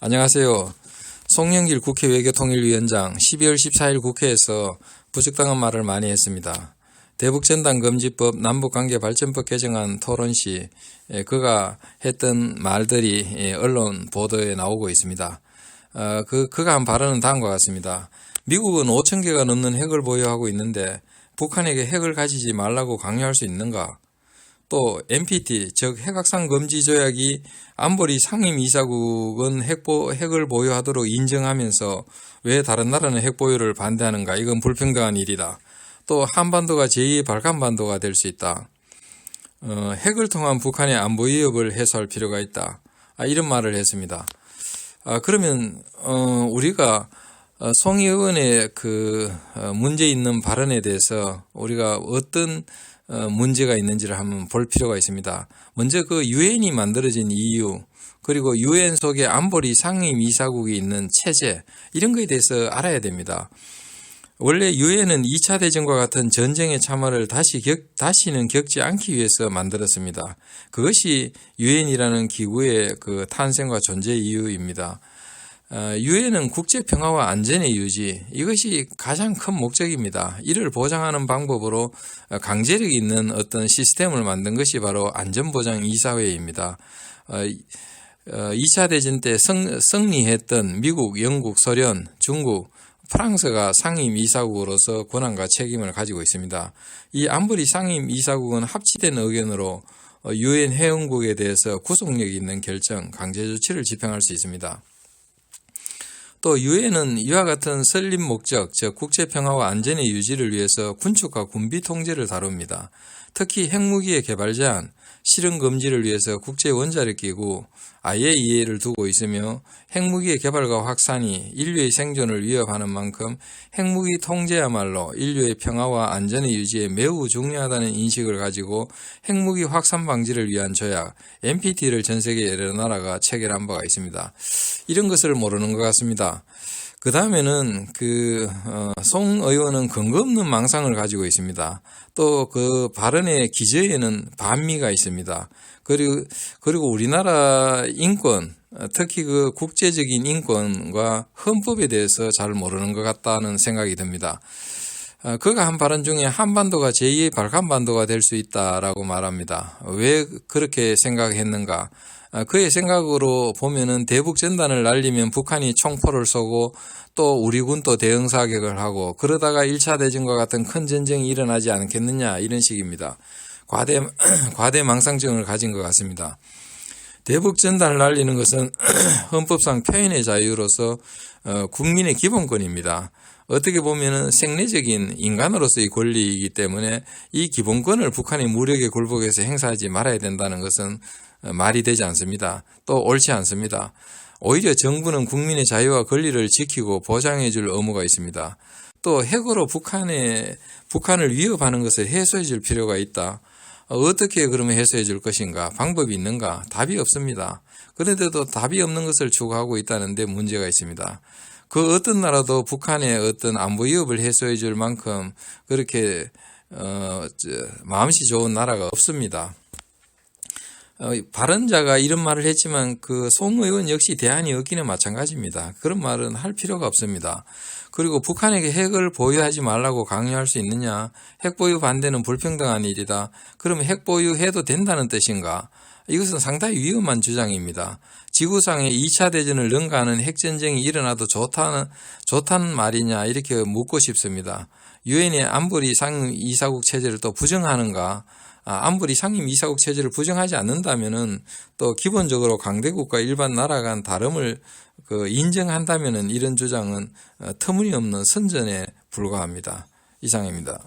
안녕하세요. 송영길 국회 외교통일위원장 12월 14일 국회에서 부적당한 말을 많이 했습니다. 대북전단금지법 남북관계발전법 개정안 토론 시 그가 했던 말들이 언론 보도에 나오고 있습니다. 그가 한 발언은 다음과 같습니다. 미국은 5,000개가 넘는 핵을 보유하고 있는데 북한에게 핵을 가지지 말라고 강요할 수 있는가? 또 NPT 즉 핵확산 금지 조약이 안보리 상임이사국은 핵을 보유하도록 인정하면서 왜 다른 나라는 핵 보유를 반대하는가? 이건 불평등한 일이다. 또 한반도가 제2의 발간반도가 될 수 있다. 핵을 통한 북한의 안보 위협을 해소할 필요가 있다. 이런 말을 했습니다. 그러면 우리가 송 의원의 그 문제 있는 발언에 대해서 우리가 어떤 문제가 있는지를 한번 볼 필요가 있습니다. 먼저 그 유엔이 만들어진 이유, 그리고 유엔 속에 안보리 상임이사국이 있는 체제, 이런 거에 대해서 알아야 됩니다. 원래 유엔은 2차 대전과 같은 전쟁의 참화를 다시는 겪지 않기 위해서 만들었습니다. 그것이 유엔이라는 기구의 그 탄생과 존재 이유입니다. 유엔은 국제평화와 안전의 유지, 이것이 가장 큰 목적입니다. 이를 보장하는 방법으로 강제력 있는 어떤 시스템을 만든 것이 바로 안전보장이사회입니다. 2차 대전 때 승리했던 미국, 영국, 소련, 중국, 프랑스가 상임이사국으로서 권한과 책임을 가지고 있습니다. 이 안보리 상임이사국은 합치된 의견으로 유엔 회원국에 대해서 구속력 있는 결정, 강제 조치를 집행할 수 있습니다. 또 유엔은 이와 같은 설립 목적, 즉 국제평화와 안전의 유지를 위해서 군축과 군비 통제를 다룹니다. 특히 핵무기의 개발 제한, 실험 금지를 위해서 국제원자력기구 IAEA를 두고 있으며 핵무기의 개발과 확산이 인류의 생존을 위협하는 만큼 핵무기 통제야말로 인류의 평화와 안전의 유지에 매우 중요하다는 인식을 가지고 핵무기 확산 방지를 위한 조약 NPT를 전 세계 여러 나라가 체결한 바가 있습니다. 이런 것을 모르는 것 같습니다. 그 다음에는 송 의원은 근거 없는 망상을 가지고 있습니다. 또 그 발언의 기저에는 반미가 있습니다. 그리고 우리나라 인권, 특히 그 국제적인 인권과 헌법에 대해서 잘 모르는 것 같다는 생각이 듭니다. 그가 한 발언 중에 한반도가 제2의 발간반도가 될 수 있다라고 말합니다. 왜 그렇게 생각했는가? 그의 생각으로 보면은 대북 전단을 날리면 북한이 총포를 쏘고 또 우리 군도 대응 사격을 하고 그러다가 1차 대전과 같은 큰 전쟁이 일어나지 않겠느냐, 이런 식입니다. 과대 망상증을 가진 것 같습니다. 대북 전단을 날리는 것은 헌법상 표현의 자유로서 국민의 기본권입니다. 어떻게 보면은 생리적인 인간으로서의 권리이기 때문에 이 기본권을 북한이 무력에 굴복해서 행사하지 말아야 된다는 것은 말이 되지 않습니다. 또 옳지 않습니다. 오히려 정부는 국민의 자유와 권리를 지키고 보장해 줄 의무가 있습니다. 또 핵으로 북한을 위협하는 것을 해소해 줄 필요가 있다. 어떻게 그러면 해소해 줄 것인가? 방법이 있는가? 답이 없습니다. 그런데도 답이 없는 것을 추구하고 있다는 데 문제가 있습니다. 그 어떤 나라도 북한의 어떤 안보 위협을 해소해 줄 만큼 그렇게 마음씨 좋은 나라가 없습니다. 발언자가 이런 말을 했지만 송 의원 역시 대안이 없기는 마찬가지입니다. 그런 말은 할 필요가 없습니다. 그리고 북한에게 핵을 보유하지 말라고 강요할 수 있느냐? 핵 보유 반대는 불평등한 일이다. 그러면 핵 보유해도 된다는 뜻인가? 이것은 상당히 위험한 주장입니다. 지구상에 2차 대전을 능가하는 핵전쟁이 일어나도 좋다는 말이냐, 이렇게 묻고 싶습니다. 유엔의 안보리 상임이사국 체제를 또 부정하는가? 안보리 상임이사국 체제를 부정하지 않는다면은 또 기본적으로 강대국과 일반 나라 간 다름을 인정한다면은 이런 주장은 터무니없는 선전에 불과합니다. 이상입니다.